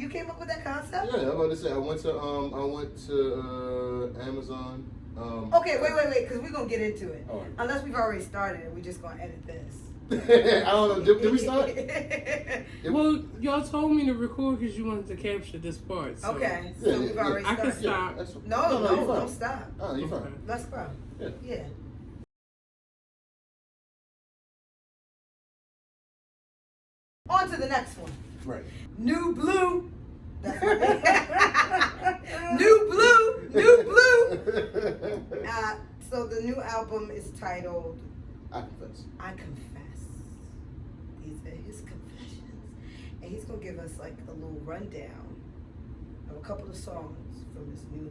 You came up with that concept? Yeah, I'm about to say I went to Amazon. Okay, wait, because we're gonna get into it. Right. Unless we've already started and we're just gonna edit this. I don't know. Did we start? Well, y'all told me to record because you wanted to capture this part. So. Okay, so we've already I started. can stop. No, don't stop. Oh, you're fine. Let's go. Yeah. On to the next one. Right. New Blue. That's what New Blue. So the new album is titled I Confess. I Confess. These are his confessions. And he's going to give us like a little rundown of a couple of songs from his new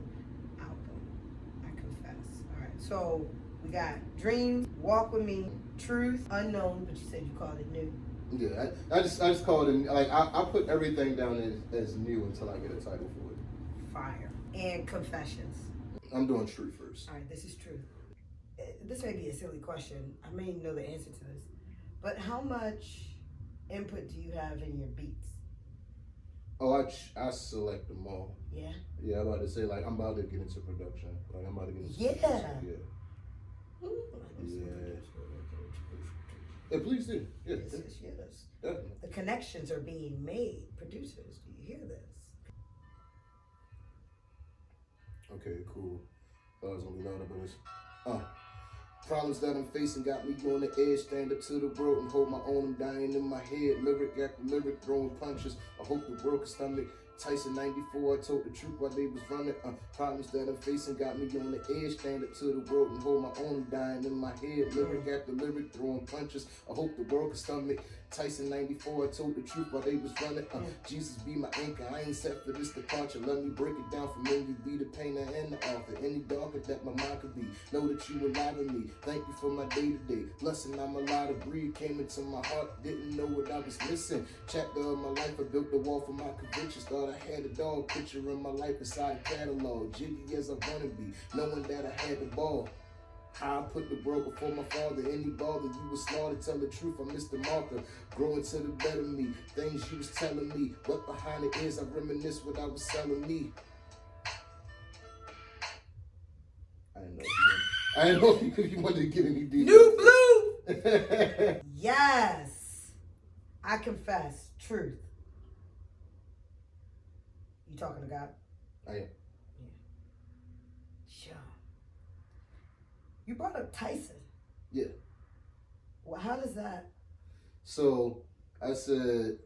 album, I Confess. All right. So we got Dreams, Walk With Me, Truth, Unknown, but you said you called it new. Yeah, I just call it, like, I put everything down as new until I get a title for it. Fire. And Confessions. I'm doing Truth first. All right, this is Truth. This may be a silly question. I may know the answer to this. But how much input do you have in your beats? Oh, I select them all. Yeah? Yeah, I'm about to say, like, I'm about to get into production. Like, I'm about to get into Yeah. Yeah, please do. Yeah. Yes. Yeah. The connections are being made. Producers, do you hear this? Okay, cool. I was gonna be louder, but it's problems that I'm facing got me on the edge. Stand up to the world and hold my own. I'm dying in my head. Lyric after lyric, throwing punches. I hope the world can stomach. Tyson 94, I told the truth while they was running. Problems that I'm facing got me on the edge. Stand up to the world and hold my own. Dying in my head. Lyric after lyric, throwing punches. I hope the world can stomach. Tyson 94, I told the truth while they was running. Jesus be my anchor. I ain't set for this departure. Let me break it down for me. You be the painter and the author. Any darker that my mind could be. Know that you alive in me. Thank you for my day to day. Blessing, I'm allowed to breathe. Came into my heart. Didn't know what I was missing. Chapter of my life. I built the wall for my convictions. Thought I had a dog. Picture in my life inside a catalog. Jiggy as I wanna be. Knowing that I had the ball. How I put the world before my father. Any bother, you was smart to tell the truth. I missed the marker. Growing to the better me. Things you was telling me. What behind it is, I reminisce what I was selling me. I didn't know if you wanted to get any deeper. New Blue! Yes. I Confess. Truth. You talking to God? I am. Yeah. Sure. You brought up Tyson. Yeah. Well, how does that? So I said,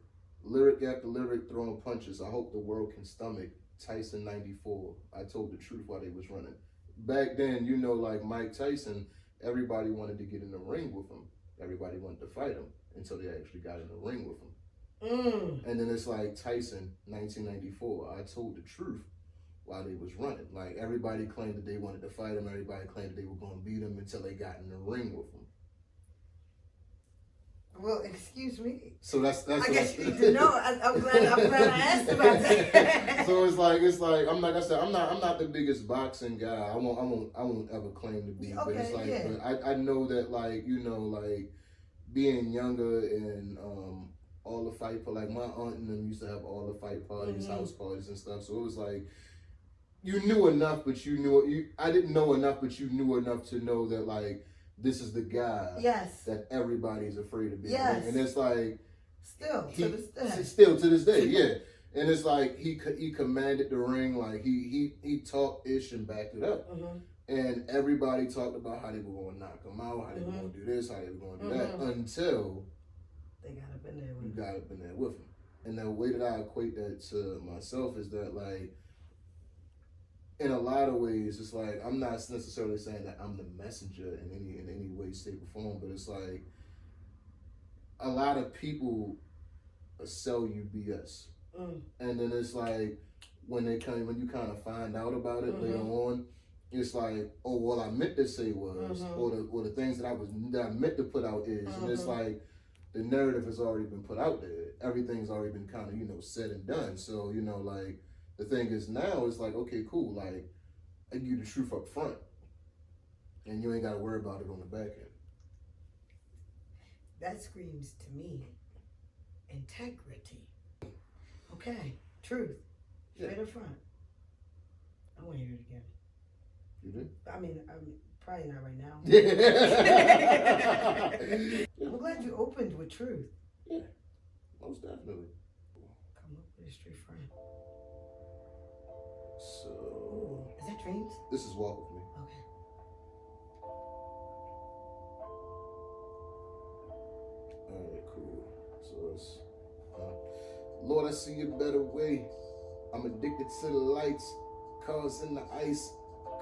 lyric after lyric, throwing punches. I hope the world can stomach. Tyson 94. I told the truth while they was running. Back then, you know, like Mike Tyson, everybody wanted to get in the ring with him. Everybody wanted to fight him until they actually got in the ring with him. And then it's like Tyson 1994. I told the truth while they was running. Like, everybody claimed that they wanted to fight him. Everybody claimed that they were going to beat him until they got in the ring with him. Well, excuse me. So that's I guess you need to know. I'm glad I asked about that. So it's like I'm like I said, I'm not the biggest boxing guy. I won't ever claim to be. Okay, but it's like, yeah. but I know that, like, you know, like being younger and all the fight, like my aunt and them used to have all the fight parties, house parties and stuff. So it was like, you knew enough, but I didn't know enough, but you knew enough to know that, like, this is the guy that everybody's afraid of being. Yes. And it's like, Still to this day, yeah. And it's like he commanded the ring, like he talked ish and backed it up. And everybody talked about how they were going to knock him out, how they were going to do this, how they were going to do that, until they got up in there with you got up in there with him. And the way that I equate that to myself is that, like, in a lot of ways, it's like, I'm not necessarily saying that I'm the messenger in any way, shape, or form, but it's like a lot of people sell you BS. And then it's like when you kind of find out about it later on, it's like, oh, well, I meant to say was, or the things that I meant to put out is, and it's like the narrative has already been put out there. Everything's already been kind of, you know, said and done. So, you know, like, the thing is now, it's like, okay, cool, like, I give you the truth up front, and you ain't got to worry about it on the back end. That screams to me integrity. Okay, Truth. Yeah. Straight up front. I want to hear it again. You do? I mean, probably not right now. Yeah. I'm glad you opened with truth. Yeah, most definitely. Come up with a street friend. So, Is that Dreams? this is Walk With Me. Okay. Alright, cool. So it's, Lord, I see a better way. I'm addicted to the lights, cars in the ice.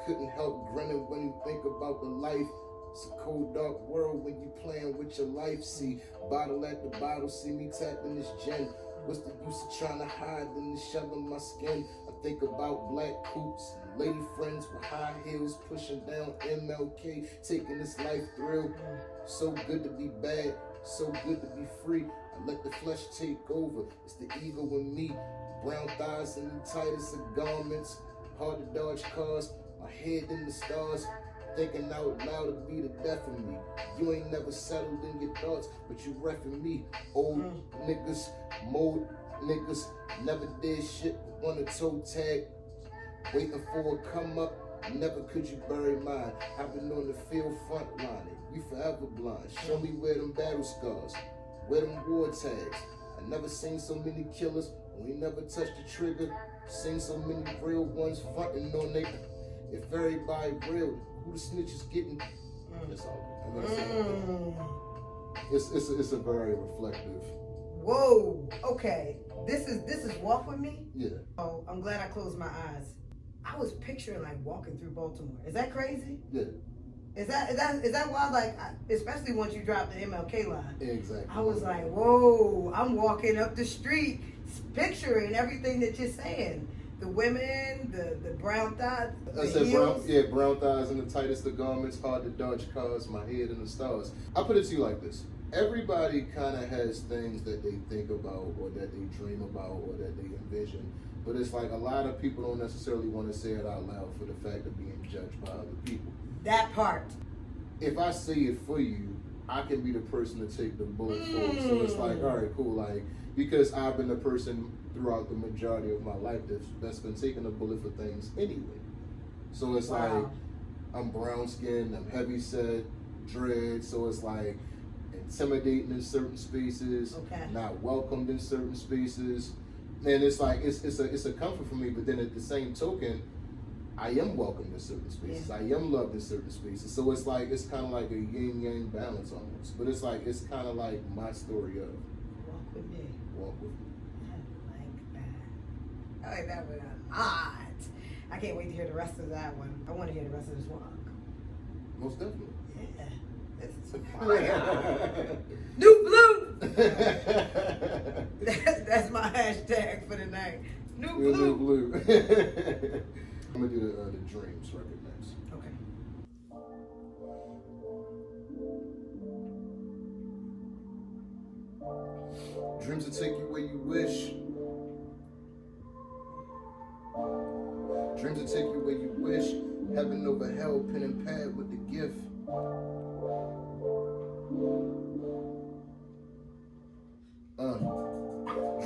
Couldn't help grinning when you think about the life. It's a cold, dark world when you playing with your life. See, bottle at the bottle, see me tapping this gin. What's the use of trying to hide in the shell of my skin? I think about black coops, lady friends with high heels, pushing down MLK, taking this life thrill. So good to be bad, so good to be free. I let the flesh take over, it's the ego in me. Brown thighs and the tightest of garments, hard to dodge cars, my head in the stars. Thinking out loud to be the death of me. You ain't never settled in your thoughts, but you reffing me. Old niggas, mold niggas, never did shit but want a toe tag. Waiting for a come up, never could you bury mine. I've been on the field front lining, you forever blind. Show me where them battle scars, where them war tags. I never seen so many killers, we never touched the trigger. Seen so many real ones fronting on they. If everybody real, who the snitch is getting? That's all I'm gonna say. It's a very reflective. Whoa. Okay. This is Walk With Me? Yeah. Oh, I'm glad I closed my eyes. I was picturing like walking through Baltimore. Is that crazy? Yeah. Is that wild? Like, especially once you drop the MLK line. Exactly. I was like, whoa, I'm walking up the street, picturing everything that you're saying. The women, the brown thighs, I said brown thighs and the tightest of garments, hard to dodge cars, my head in the stars. I put it to you like this. Everybody kind of has things that they think about or that they dream about or that they envision. But it's like a lot of people don't necessarily want to say it out loud for the fact of being judged by other people. That part. If I say it for you, I can be the person to take the bullet for it. So it's like, all right, cool. Like, because I've been the person throughout the majority of my life that's been taking a bullet for things anyway. So it's like, I'm brown skinned, I'm heavy set, dread. So it's like intimidating in certain spaces, not welcomed in certain spaces. And it's like, it's a comfort for me. But then at the same token, I am welcomed in certain spaces. Yeah. I am loved in certain spaces. So it's like, it's kind of like a yin-yang balance almost. But it's like, it's kind of like my story of Walk With Me. Walk With Me. I like that one a lot. I can't wait to hear the rest of that one. I want to hear the rest of this walk. Most definitely. Yeah. This is fire. New Blue! That's my hashtag for the night. New Blue. New Blue. I'm going to do the Dreams record next. Okay. Dreams will take you where you wish. Dreams will take you where you wish. Heaven over hell, pen and pad with the gift.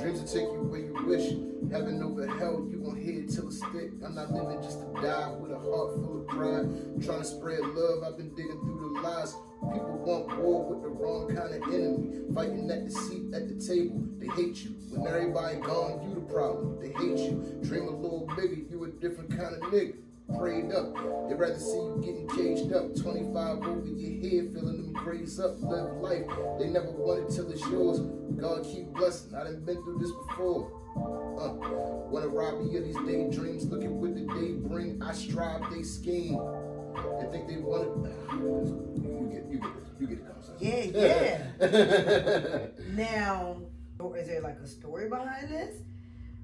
Dreams will take you where you wish. Heaven over hell, you gon' hear it till it stick. I'm not living just to die with a heart full of pride. Trying to spread love, I've been digging through the lies. People want war with the wrong kind of enemy. Fighting at the seat at the table, they hate you. When everybody gone, you the problem, they hate you. Dream a little bigger, you a different kind of nigga. Prayed up, they'd rather see you getting caged up. 25 over your head, feeling them graze up. Live life, they never want it till it's yours. God keep blessing, I done been through this before. Wanna rob me of these daydreams, look at what the day bring. I strive, they scheme. They think they want it. You get the concept. Yeah. Now, is there like a story behind this?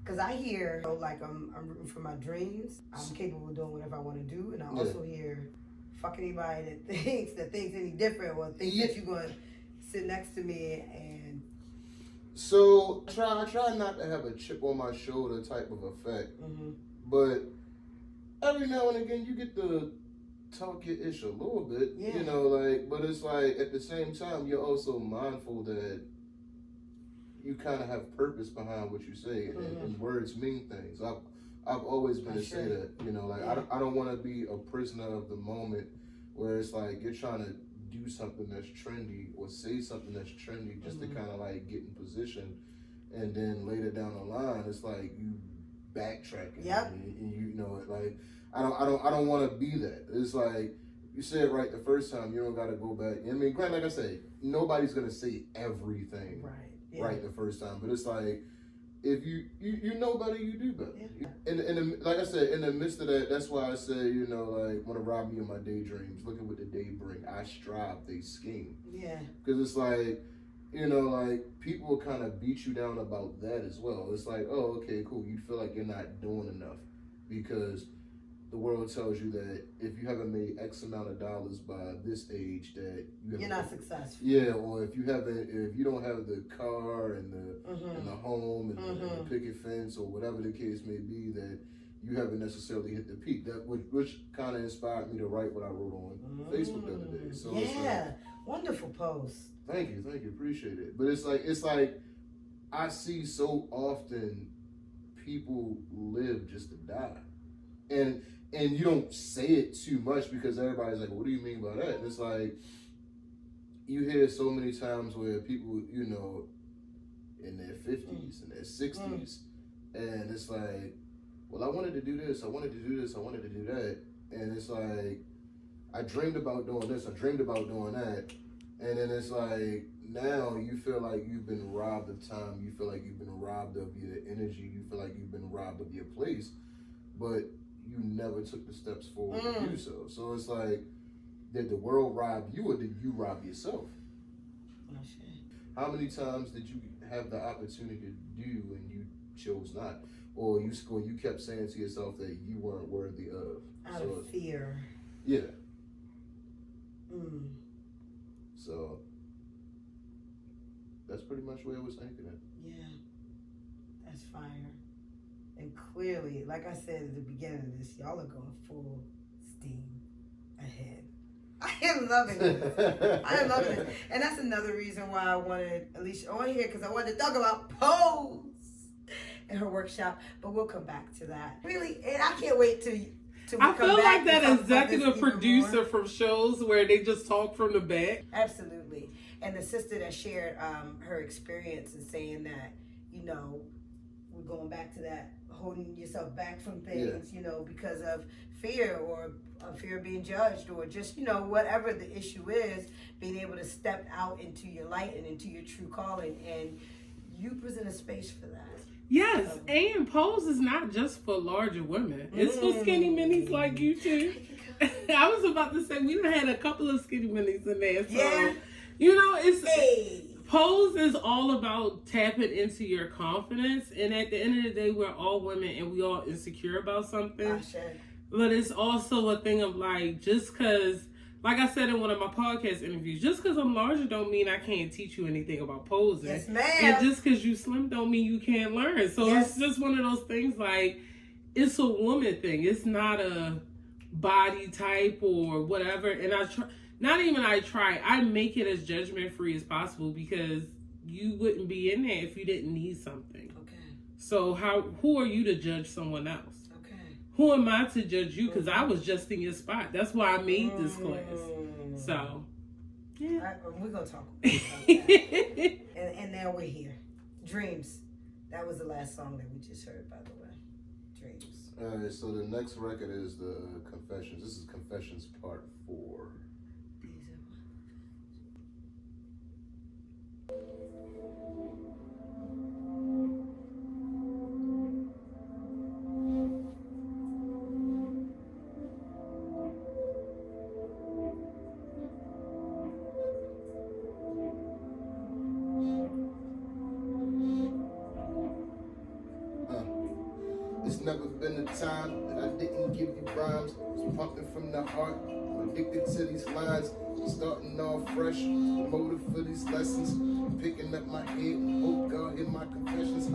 Because I hear, like, I'm rooting for my dreams. I'm capable of doing whatever I want to do. And I also hear, fuck anybody that thinks any different or thinks that you're going to sit next to me and... So, I try not to have a chip on my shoulder type of effect. But every now and again, you get to talk your ish a little bit. You know, like, but it's like, at the same time, you're also mindful that you kind of have purpose behind what you say, and words mean things. I've always been to say that, you know, like I don't want to be a prisoner of the moment where it's like you're trying to do something that's trendy or say something that's trendy just to kind of like get in position, and then later down the line it's like you backtracking. And you know, like I don't want to be that. It's like you said right the first time, you don't got to go back. I mean, granted, like I say, nobody's gonna say everything right the first time, but it's like if you know better, you do better. And like I said, in the midst of that, that's why I say, you know, like, want to rob me of my daydreams. Look at what the day bring. I strive, they scheme. Yeah. Because it's like, you know, like, people will kind of beat you down about that as well. It's like, oh, okay, cool. You feel like you're not doing enough because the world tells you that if you haven't made X amount of dollars by this age, that you're not successful. Yeah, or if you don't have the car and the home and the picket fence or whatever the case may be, that you haven't necessarily hit the peak. That which kind of inspired me to write what I wrote on Facebook the other day. So wonderful post. Thank you, appreciate it. But it's like I see so often people live just to die, and you don't say it too much because everybody's like, what do you mean by that? And it's like, you hear so many times where people, you know, in their 50s and their 60s, and it's like, well, I wanted to do this, I wanted to do this, I wanted to do that. And it's like, I dreamed about doing this, I dreamed about doing that. And then it's like, now you feel like you've been robbed of time, you feel like you've been robbed of your energy, you feel like you've been robbed of your place. But you never took the steps forward to do so. So it's like, did the world rob you or did you rob yourself? How many times did you have the opportunity to do and you chose not? Or you kept saying to yourself that you weren't worthy of? Out of fear. Yeah. So that's pretty much where I was thinking it. Yeah. That's fire. And clearly, like I said at the beginning of this, y'all are going full steam ahead. I am loving it. I am loving it. And that's another reason why I wanted Alicia on here, because I wanted to talk about Pose and her workshop. But we'll come back to that. Really, and I can't wait till I feel like that executive producer from shows where they just talk from the back. Absolutely. And the sister that shared her experience and saying that, you know, we're going back to that, holding yourself back from things, you know, because of fear or fear of being judged or just, you know, whatever the issue is, being able to step out into your light and into your true calling. And you present a space for that. Yes, and Pose is not just for larger women. It's for skinny minis like you too. I was about to say, we done had a couple of skinny minis in there. So, you know, it's... Pose is all about tapping into your confidence, and at the end of the day, we're all women and we all insecure about something. But it's also a thing of like, just because, like I said in one of my podcast interviews, just because I'm larger don't mean I can't teach you anything about posing. Yes, ma'am. And just because you slim don't mean you can't learn. So it's just one of those things like, it's a woman thing. It's not a body type or whatever. And I make it as judgment free as possible because you wouldn't be in there if you didn't need something. Okay. So who are you to judge someone else? Okay. Who am I to judge you? Because I was just in your spot. That's why I made this class. So, yeah. We're going to talk about that. and now we're here. Dreams. That was the last song that we just heard, by the way. Dreams. All right, so the next record is the Confessions. This is Confessions Part 4. It's never been a time that I didn't give you rhymes. It's pumping from the heart. I'm addicted to these lines. Starting off fresh. Motive for these lessons. Picking up my head. Oh God, hear my confessions.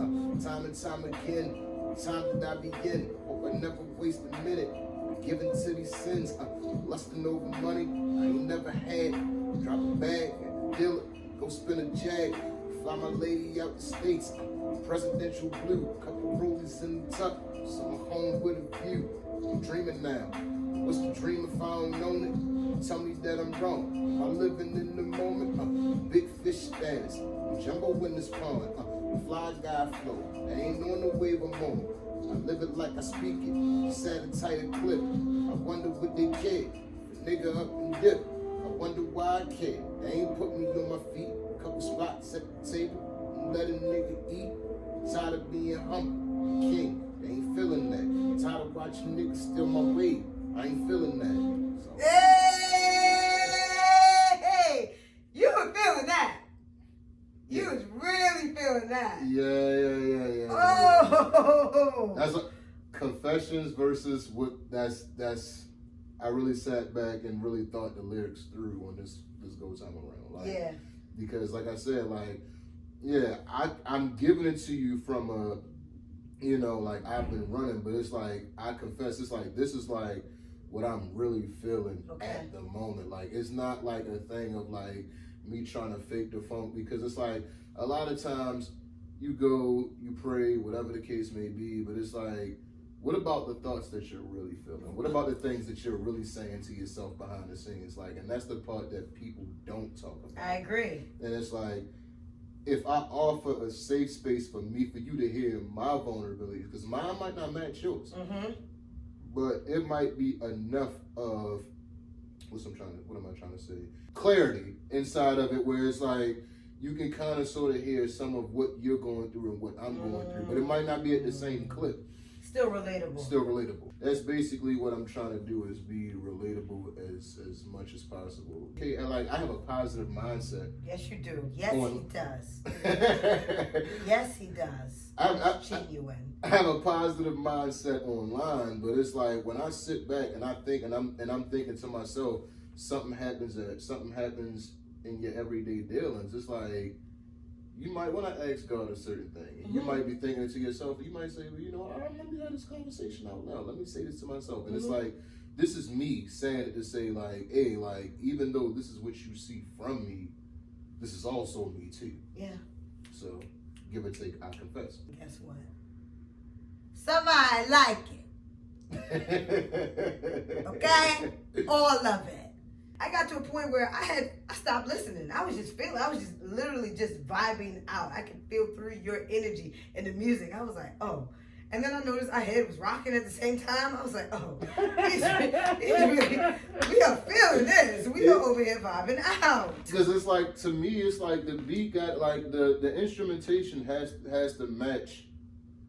Time and time again. Time did I begin? Hope I never waste a minute. Giving to these sins. Lusting over money I ain't never had. Drop a bag. Deal it. Go spin a jag. Fly my lady out the States, presidential blue, couple rollies in the tuck, so I'm home with a view. I'm dreaming now. What's the dream if I don't know it? Tell me that I'm wrong. I'm living in the moment. Big fish status. Jumbo in this pond. Fly guy flow. I ain't on the wave of moment. I live it like I speak it. Set a tighter clip. I wonder what they care. The nigga up and dip. I wonder why I care. They ain't put me on my feet. Couple spots at the table. And let a nigga eat. Tired of being humble. King. They ain't feeling that. Tired of watching niggas steal my weight. I ain't feeling that. So. Hey! You were feeling that. You was really feeling that. Yeah. Oh! That's a, confessions versus what that's I really sat back and really thought the lyrics through when this go time around. Like, yeah. Because like I said, like, yeah, I'm giving it to you from a, you know, like I've been running, but it's like, I confess, it's like, this is like what I'm really feeling at the moment. Like, it's not like a thing of like me trying to fake the funk, because it's like a lot of times you go, you pray, whatever the case may be, but it's like, what about the thoughts that you're really feeling? What about the things that you're really saying to yourself behind the scenes? Like, and that's the part that people don't talk about. I agree. And it's like, if I offer a safe space for me, for you to hear my vulnerabilities, because mine might not match yours, but it might be enough of, what am I trying to say? Clarity inside of it, where it's like, you can kind of sort of hear some of what you're going through and what I'm going through, but it might not be at the same clip. Still relatable. Still relatable. That's basically what I'm trying to do, is be relatable as much as possible. Okay, and like, I have a positive mindset. Yes, you do. Yes, he does. Yes, he does. Genuine. I have a positive mindset online, but it's like when I sit back and I think, and I'm thinking to myself, something happens in your everyday dealings. It's like, you might want to ask God a certain thing. And you might be thinking to yourself, you might say, well, you know, I remember had this conversation out loud. Let me say this to myself. And it's like, this is me saying it to say, like, hey, like, even though this is what you see from me, this is also me too. Yeah. So, give or take, I confess. Guess what? Somebody like it. Okay? All of it. I got to a point where I stopped listening. I was just literally just vibing out. I could feel through your energy and the music. I was like, oh. And then I noticed our head was rocking at the same time. I was like, oh, we are feeling this. We are over here vibing out. Because it's like, to me, it's like the beat got, like, the instrumentation has to match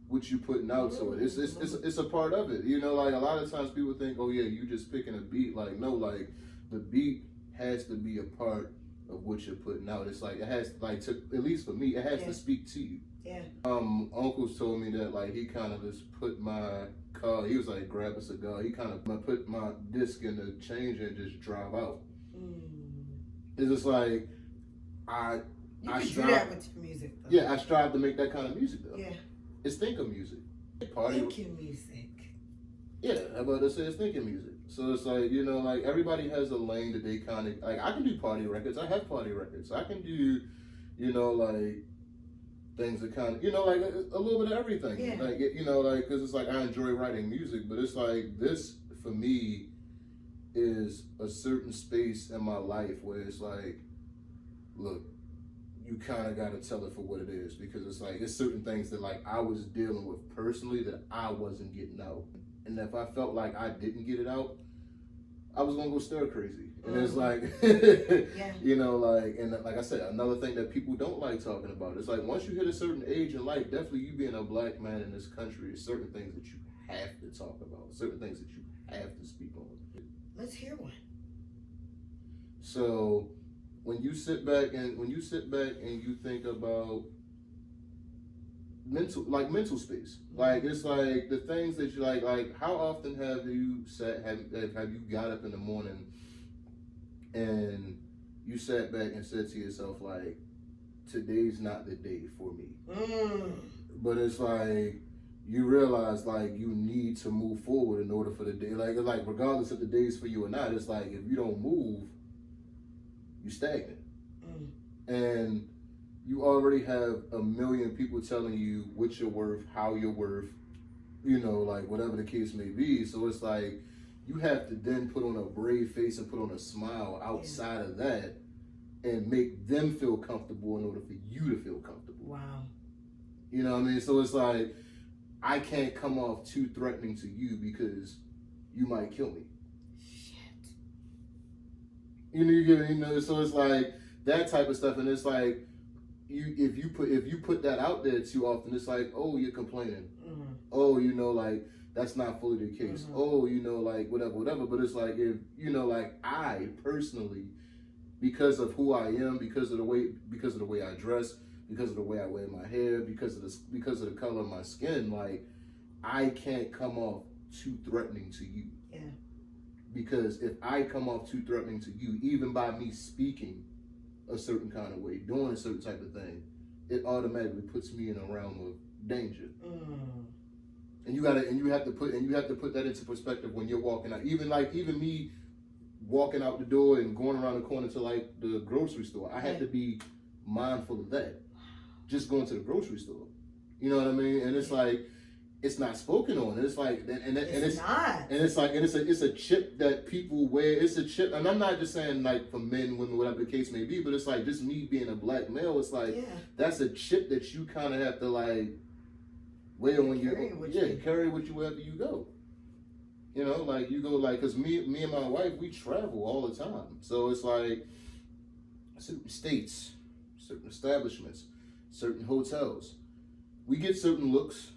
what you putting out to it. It's a part of it. You know, like, a lot of times people think, oh yeah, you just picking a beat. Like, no, like, the beat has to be a part of what you're putting out. It's like, it has, like, to, at least for me, it has to speak to you. Yeah. Uncles told me that, like, he kind of just put my car, he was like, grab a cigar. He kind of put my disc in the changer and just drive out. It's just like, I do that with your music, though. Yeah, I strive to make that kind of music, though. Yeah. It's thinker music. Thinking music. Yeah, I'm about to say it's thinking music. So it's like, you know, like, everybody has a lane that they kind of, like, I can do party records. I have party records. I can do, you know, like, things that kind of, you know, like, a little bit of everything. Yeah. Like, you know, like, because it's like, I enjoy writing music, but it's like, this, for me, is a certain space in my life where it's like, look, you kind of got to tell it for what it is, because it's like, it's certain things that, like, I was dealing with personally that I wasn't getting out. And if I felt like I didn't get it out, I was gonna go stir crazy. And it's like, you know, like, and like I said, another thing that people don't like talking about, it's like, once you hit a certain age in life, definitely you being a black man in this country, there's certain things that you have to talk about, certain things that you have to speak on. Let's hear one. So, when you sit back and you think about mental space, like, it's like the things that you like how often have you got up in the morning and you sat back and said to yourself, like, today's not the day for me. But it's like, you realize, like, you need to move forward in order for the day, like regardless if the day's for you or not, it's like, if you don't move, you stagnant. And you already have a million people telling you what you're worth, how you're worth, you know, like whatever the case may be. So it's like you have to then put on a brave face and put on a smile outside of that and make them feel comfortable in order for you to feel comfortable. Wow. You know what I mean? So it's like, I can't come off too threatening to you because you might kill me. Shit. You know, so it's like that type of stuff, and it's like if you put that out there too often, it's like, oh, you're complaining. Mm-hmm. Oh, you know, like that's not fully the case. Mm-hmm. Oh, you know, like whatever. But it's like, if you know, like I personally, because of who I am, because of the way I dress, because of the way I wear my hair, because of the color of my skin, like I can't come off too threatening to you. Yeah. Because if I come off too threatening to you, even by me speaking a certain kind of way, doing a certain type of thing, it automatically puts me in a realm of danger. Mm. And you have to put that into perspective when you're walking out. Even me walking out the door and going around the corner to like the grocery store, I had to be mindful of that. Just going to the grocery store, you know what I mean? And it's like, it's not spoken on. It's like, it's a chip that people wear. It's a chip, and I'm not just saying like for men, women, whatever the case may be, but it's like just me being a black male. It's like that's a chip that you kind of have to like wear when you carry with you wherever you go. You know, like you go like, cause me and my wife, we travel all the time, so it's like certain states, certain establishments, certain hotels, we get certain looks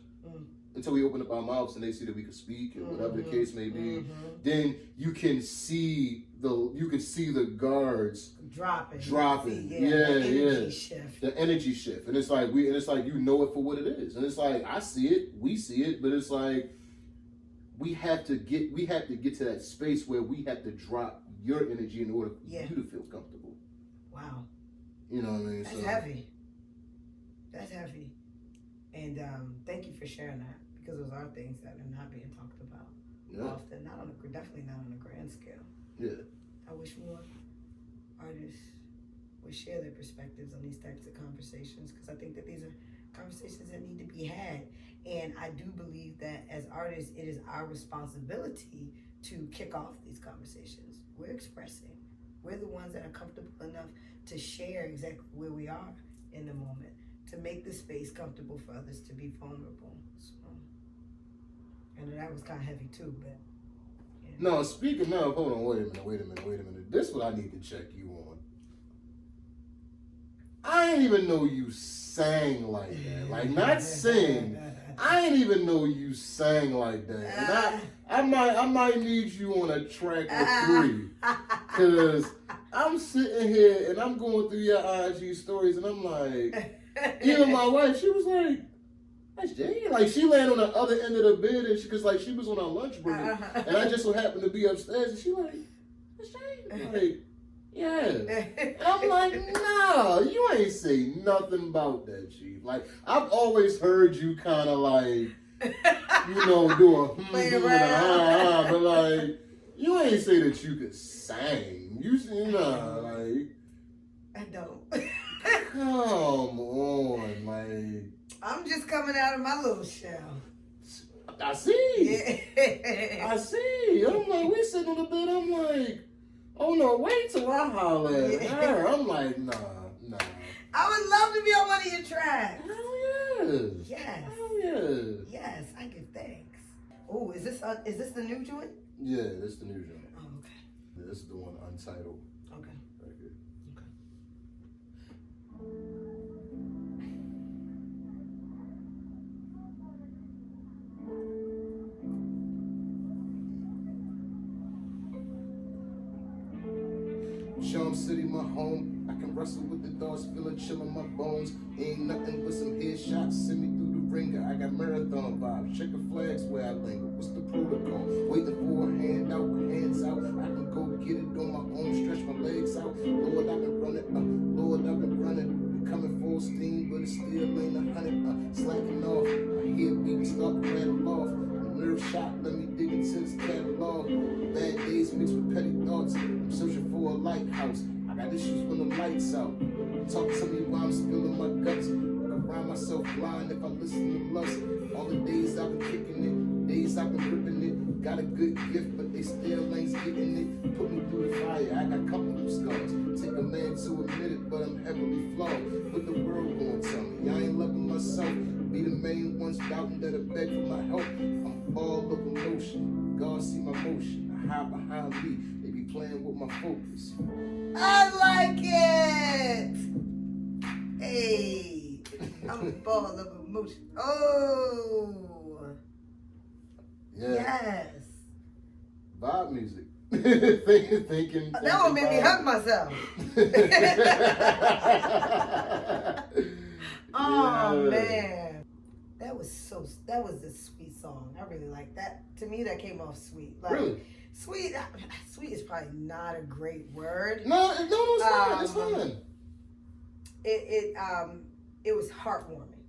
until we open up our mouths and they see that we can speak and whatever the case may be. Then you can see the guards dropping. The energy shift, and it's like you know it for what it is, and it's like I see it, we see it, but it's like we have to get to that space where we have to drop your energy in order for you to feel comfortable. Wow. You know what I mean? That's heavy. That's heavy. And thank you for sharing that, because those are things that are not being talked about often. Definitely not on a grand scale. Yeah. I wish more artists would share their perspectives on these types of conversations, because I think that these are conversations that need to be had. And I do believe that as artists, it is our responsibility to kick off these conversations. We're expressing. We're the ones that are comfortable enough to share exactly where we are in the moment, to make the space comfortable for others to be vulnerable. So, and that was kind of heavy too, but. Yeah. No, speaking of, hold on, wait a minute. This is what I need to check you on. I didn't even know you sang like that. Like, not sing. I didn't even know you sang like that. And I might need you on a track of 3. Because I'm sitting here and I'm going through your IG stories and I'm like, even my wife, she was like, that's Jay. Like, she landed on the other end of the bed, and because like she was on her lunch break, and I just so happened to be upstairs, and she like, that's Jay. Like, yeah. And I'm like, nah, you ain't say nothing about that, Chief. Like, I've always heard you kind of like, you know, do a but like, you ain't say that you could sing. You see, nah, like, I don't. Come on, like. I'm just coming out of my little shell. I see. Yeah. I see. I'm like, we sitting on the bed. I'm like, oh no, wait till I holler at her. I'm like, nah. I would love to be on one of your tracks. Hell yes. Yes. Hell yes. Yes, I give thanks. Oh, is this the new joint? Yeah, this is the new joint. Oh, okay. Yeah, this is the one Untitled. Okay. Right here. Charm City, my home. I can wrestle with the thoughts, feel a chill in my bones. Ain't nothing but some headshots. Send me through the ringer. I got marathon vibes. Check the flags where I linger. What's the protocol? Waiting for a handout, hands out. I can go get it on my own. Stretch my legs out. Lord, I've been running. Lord, I've been running. Coming full steam, but it's still ain't 100. Slacking off. I hear beats start to rattle off. Nerve shot, let me dig into this catalog. Bad days mixed with petty thoughts. I'm searching for a lighthouse. I got issues when the lights out. Talk to me while I'm spilling my if I listen to lust. All the days I've been kicking it, days I've been ripping it. Got a good gift, but they still ain't getting it. Put me through the fire, I got comfortable scars. Take a man to admit it, but I'm heavily flawed. What the world gonna tell me? I ain't loving myself. Be the main ones doubting that I beg for my help. I'm all of emotion. God see my motion. I hide behind me. They be playing with my focus. I like it. Hey, I'm a ball of emotion. Oh, Yeah. yes. Vibe music. Thinking. That one made me hurt myself. Oh man, that was a sweet song. I really like that. To me, that came off sweet. Like, Really? Sweet is probably not a great word. No, it's fine. It's fine. It was heartwarming.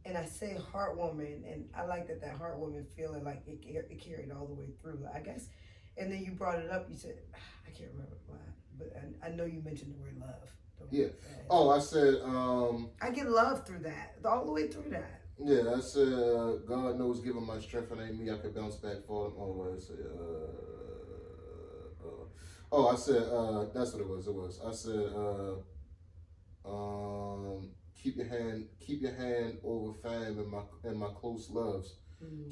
And I say heartwarming, and I like that heartwarming feeling like it carried all the way through. I guess, and then you brought it up. You said, I can't remember why, but I know you mentioned the word love. Yeah. Oh, I said. I get love through that, all the way through that. Yeah, I said. God knows, given my strength, and ain't me. I could bounce back, fall. Oh, I said. I said. That's what it was. I said. Keep your hand over fam and my close loves.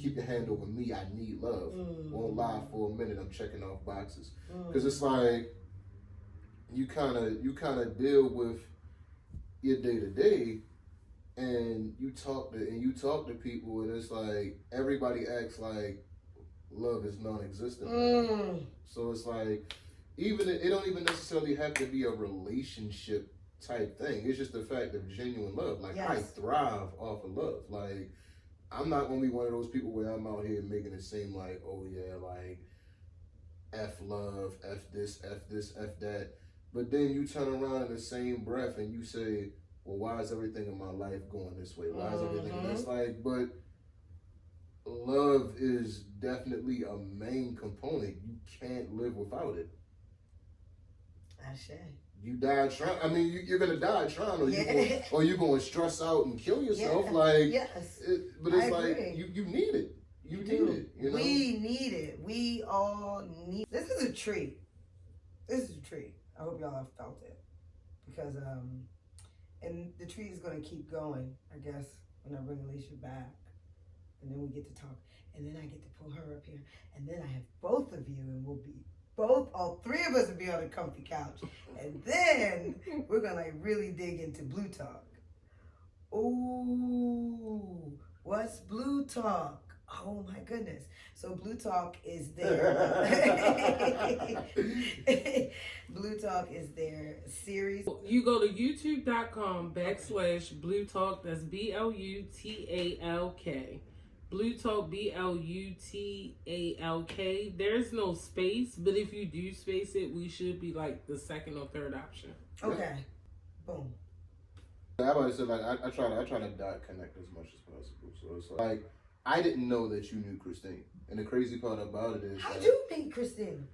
Keep your hand over me. I need love. Won't lie for a minute. I'm checking off boxes because it's like you kind of deal with your day to day, and you talk to people, and it's like everybody acts like love is non-existent. So it's like it don't even necessarily have to be a relationship type thing. It's just the fact of genuine love. Like, yes. I thrive off of love. Like, I'm not gonna be one of those people where I'm out here making it seem like, oh yeah, like F love, F this, F that. But then you turn around in the same breath and you say, well, why is everything in my life going this way? Why is everything that's like, but love is definitely a main component. You can't live without it. I say. You die trying. I mean, you're gonna die trying, or you're going to stress out and kill yourself. Yeah. Like, yes. But it's like you need it. You need it. You know? We need it. We all need. This is a treat. I hope y'all have felt it because and the treat is gonna keep going. I guess when I bring Alicia back, and then we get to talk, and then I get to pull her up here, and then I have both of you, and we'll be. All three of us will be on a comfy couch. And then we're going to really dig into Blue Talk. Ooh, what's Blue Talk? Oh my goodness. So Blue Talk is their Blue Talk is their series. You go to youtube.com/Blue Talk. That's BLUTALK. Blue Talk, BLUTALK. There's no space, but if you do space it, we should be like the second or third option. Okay. Boom. I always said, like, I try to dot connect as much as possible. So it's like I didn't know that you knew Christine, and the crazy part about it is, how'd you meet Christine?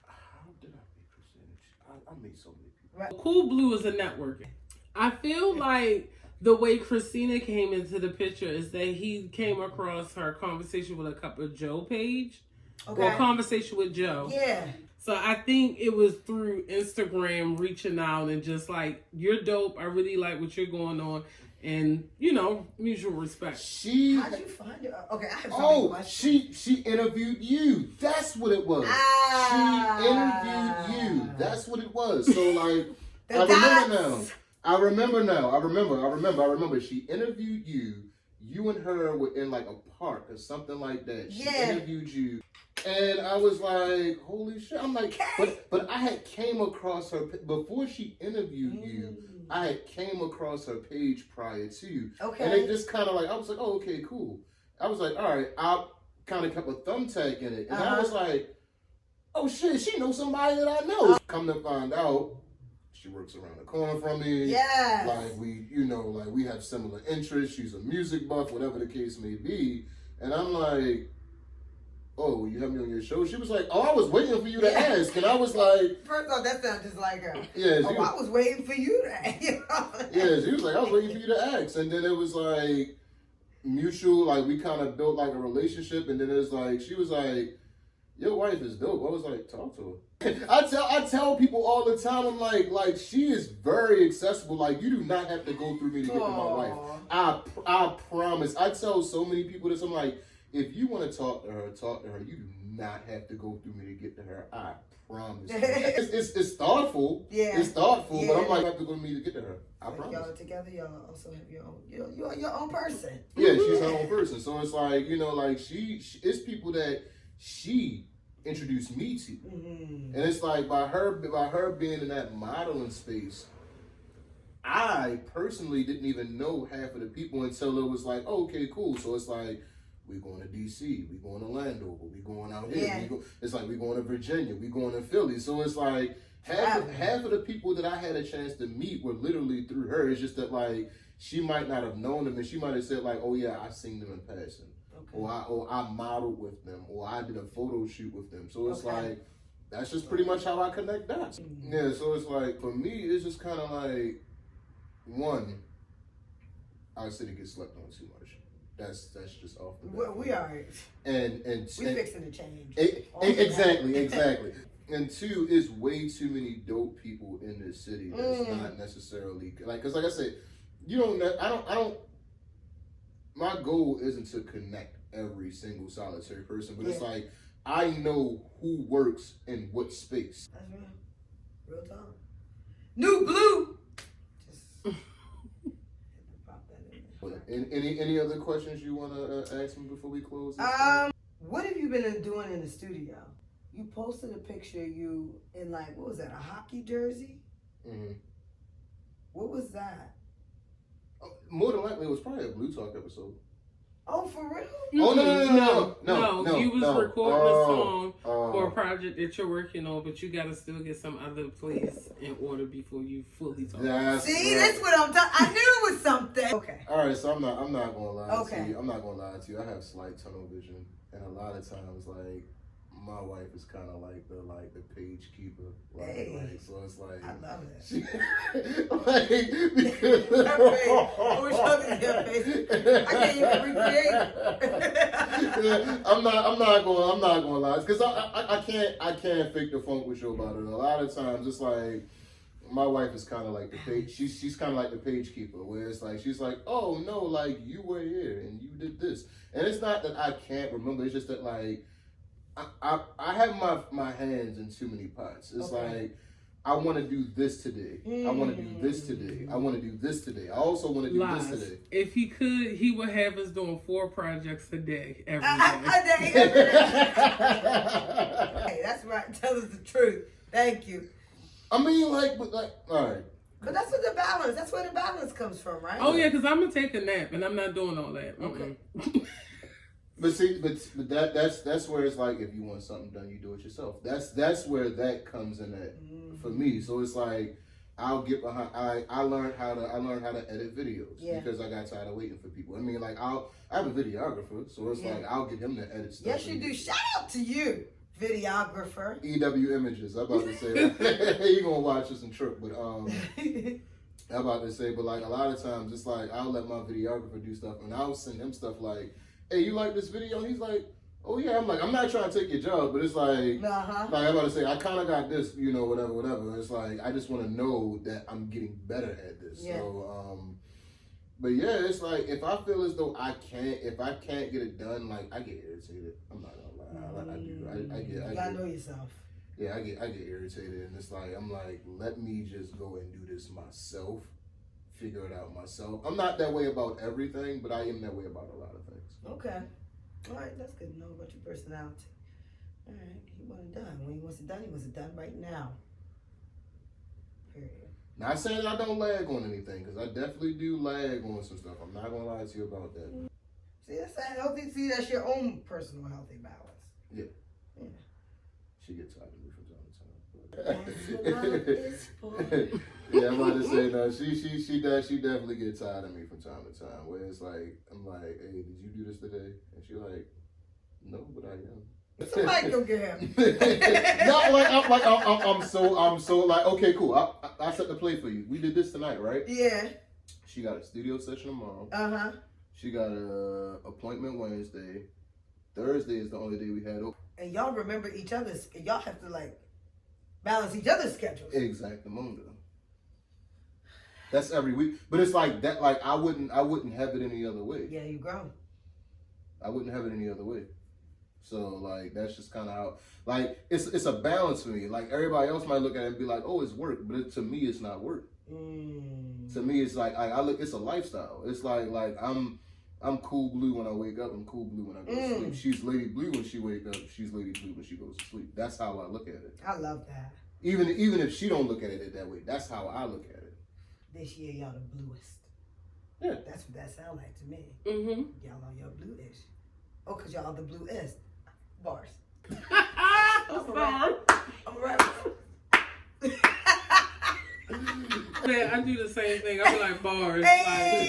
How did I meet Christine? I meet so many people. Right. Cool Blue is a networker. I feel like the way Christina came into the picture is that he came across her conversation with a couple of Joe page. Okay. Or conversation with Joe. Yeah. So I think it was through Instagram reaching out and just like, you're dope. I really like what you're going on. And, mutual respect. How'd you find her? Okay, I have so many questions. She interviewed you. That's what it was. She interviewed you. That's what it was. So, like, I remember now. She interviewed you. You and her were in like a park or something like that. She interviewed you. And I was like, holy shit. I'm like, but I had came across her, before she interviewed you, I had came across her page prior to you. Okay. And it just kind of like, I was like, oh, okay, cool. I was like, all right, I kind of kept a thumbtack in it. And I was like, oh shit, she knows somebody that I know. Come to find out, she works around the corner from me. Yes. Like we have similar interests. She's a music buff, whatever the case may be. And I'm like, oh, will you have me on your show? She was like, oh, I was waiting for you to ask. And I was like... First off, that sounds just like her. Yeah, I was waiting for you to ask. Yeah, she was like, I was waiting for you to ask. And then it was like mutual, like we kind of built like a relationship. And then it was like, she was like, your wife is dope. I was like, talk to her. I tell people all the time, I'm like she is very accessible. Like you do not have to go through me to get to my wife. I promise. I tell so many people this. I'm like, if you want to talk to her. You do not have to go through me to get to her. I promise. It's thoughtful. Yeah. It's thoughtful, but I'm like, you have to go to me to get to her. I promise. Y'all together, y'all also have your own. You're your own person. Yeah, she's her own person. So it's like, you know, like she it's people that she introduced me to, and it's like by her being in that modeling space, I personally didn't even know half of the people until it was like, oh, okay, cool. So it's like we going to DC, we going to Landover, we going out here. Yeah. It's like we going to Virginia, we going to Philly. So it's like half of the people that I had a chance to meet were literally through her. It's just that like she might not have known them, and she might have said like, oh yeah, I seen them in passing. Or I modeled with them, or I did a photo shoot with them. So it's like, that's just pretty much how I connect dots. Yeah, so it's like, for me, it's just kind of like, one, I said it gets slept on too much. That's just off the bat. Well, we are. And we fixing to change. Exactly. And two, is way too many dope people in this city that's not necessarily, like, because like I said, I don't, my goal isn't to connect every single solitary person, but it's like, I know who works in what space. That's real. Real talk. New blue. Just pop that in there. Any other questions you want to ask me before we close? What have you been doing in the studio? You posted a picture of you in like, what was that, a hockey jersey? Mm-hmm. What was that? More than likely, it was probably a Blue Talk episode. Oh, for real? Oh, no. You was recording a song for a project that you're working on, but you got to still get some other plays in order before you fully talk. That's what I'm talking. I knew it was something. Okay. All right, so I'm not going to lie to you. I'm not going to lie to you. I have slight tunnel vision, and a lot of times, like, my wife is kind of like the page keeper, like so it's like I love it. She, like because I can't even recreate. I'm not gonna lie, because I can't fake the funk with you about it. A lot of times it's like my wife is kind of like the page. She's kind of like the page keeper, where it's like she's like, oh no, like you were here and you did this, and it's not that I can't remember. It's just that like. I have my hands in too many pots. It's like, I want to do this today. I want to do this today. I want to do this today. I also want to do this today. If he could, he would have us doing 4 projects a day, every day. Hey, that's right. Tell us the truth. Thank you. I mean, all right. But that's where the balance comes from, right? Oh, yeah, because I'm going to take a nap, and I'm not doing all that. Okay. But see, but that's where it's like, if you want something done, you do it yourself. That's where that comes in at for me. So it's like, I'll get behind. I learned how to edit videos because I got tired of waiting for people. I mean, like I have a videographer, so it's like I'll get him to edit stuff. Yes, you do. Shout out to you, videographer. EW Images. I'm about to say that. You're gonna watch this and trip, but I'm about to say, but like a lot of times it's like I'll let my videographer do stuff, and I'll send him stuff like, hey, you like this video? And he's like, oh yeah. I'm like, I'm not trying to take your job, but it's like, like I'm about to say, I kind of got this, whatever. It's like, I just want to know that I'm getting better at this. Yeah. So, but yeah, it's like, if I feel as though if I can't get it done, like I get irritated. I'm not gonna lie, I do. You gotta know yourself. Yeah, I get irritated, and it's like, I'm like, let me just go and do this myself. Figure it out myself. I'm not that way about everything, but I am that way about a lot of things. Okay. All right, that's good to know about your personality. All right, he wants it done. When he wants it done, he wants it done right now. Period. Not saying I don't lag on anything, because I definitely do lag on some stuff. I'm not going to lie to you about that. See, that's healthy. See, that's your own personal healthy balance. Yeah. Yeah. She gets tired of me from time to time. That's what love is for. Yeah, I'm about to say, no, she definitely gets tired of me from time to time, where it's like, I'm like, hey, did you do this today? And she like, no, but I am. Somebody go get him. I'm so like, okay, cool. I set the play for you. We did this tonight, right? Yeah. She got a studio session tomorrow. Uh-huh. She got a appointment Wednesday. Thursday is the only day we had open. And y'all remember each other's, y'all have to like balance each other's schedules. Exactamundo. That's every week. But it's like that, like I wouldn't have it any other way. Yeah, you grown. I wouldn't have it any other way. So like that's just kind of how, like it's a balance for me. Like everybody else might look at it and be like, oh, it's work, but to me it's not work. To me it's like I look, it's a lifestyle. It's like I'm cool blue when I wake up. I'm cool blue when I go to sleep. She's lady blue when she wake up. She's lady blue when she goes to sleep. That's how I look at it. I love that. Even if she don't look at it that way, that's how I look at it. This year y'all the bluest. Yeah. That's what that sound like to me. Mm-hmm. Y'all are your bluish. Oh, cause y'all the bluest. Bars. I'm sorry. I'm right. Man, I do the same thing. I be like bars. Hey!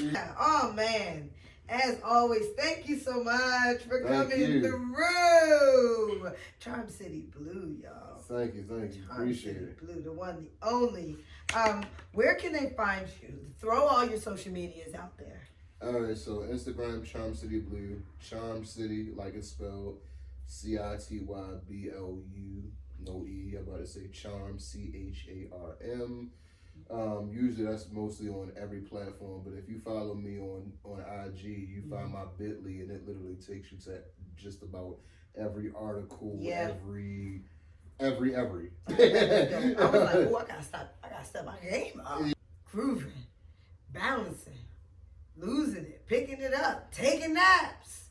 Like, Oh man. As always, thank you so much for coming through. Charm City Blue, y'all. Thank you. Charm Appreciate City it. Blue, the one, the only. Where can they find you? Throw all your social medias out there. All right, so Instagram, Charm City Blue. Charm City, like it's spelled CITYBLU, no E. I'm about to say Charm, CHARM. Usually that's mostly on every platform, but if you follow me on IG, you find my bit.ly, and it literally takes you to just about every article, every. I was like, oh, I gotta step my game up. Grooving, balancing, losing it, picking it up, taking naps.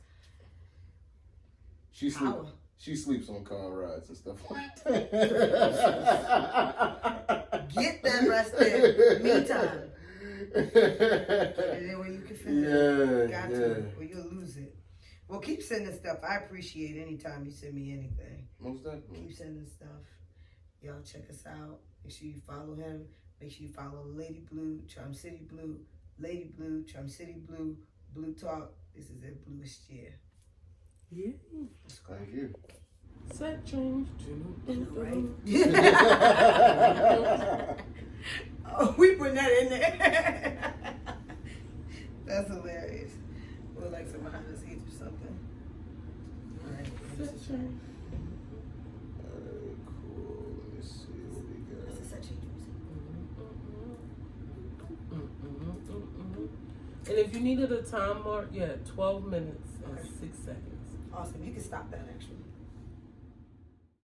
She sleeps on car rides and stuff like that. Get that rest in. Me time. And then when you can feel it, got to, or you'll lose it. Well, keep sending stuff. I appreciate anytime you send me anything. Most definitely. Keep sending stuff. Y'all check us out. Make sure you follow him. Make sure you follow Lady Blue, Charm City Blue, Lady Blue, Charm City Blue, Blue Talk. This is their bluest year. yeah. Thank you. Set change. Right? Oh, we put that in there. That's hilarious. We're like some behind the scenes or something. All right. Set change. Alright, cool. Let me see what we got. This is such a And if you needed a time mark, 12 minutes and 6 seconds. awesome. You can stop that actually.